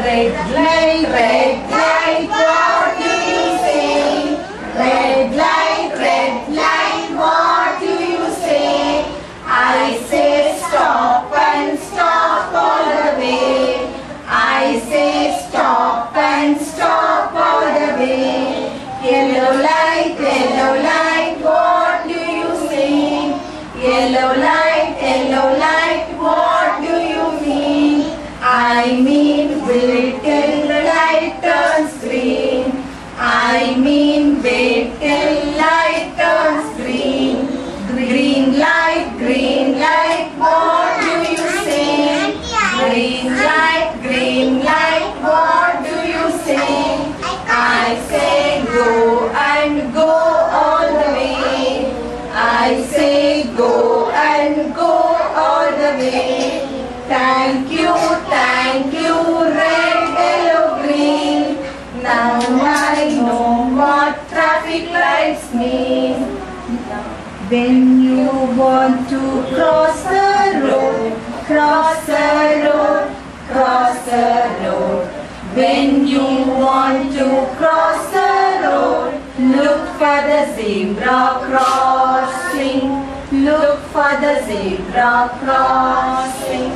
Red light, what do you say? Red light, what do you say? I say stop and stop all the way. I say stop and stop all the way. Yellow light, what do you say? Yellow light, what do you mean? I mean wait till the light turns green. I mean wait till light turns green. Green light, what do you say? Green light, what do you say? I say go and go all the way. I say go and go all the way. Thank you, red, yellow, green. Now I know what traffic lights mean. When you want to cross the road, cross the road, cross the road. When you want to cross the road, look for the zebra crossing. Look for the zebra crossing.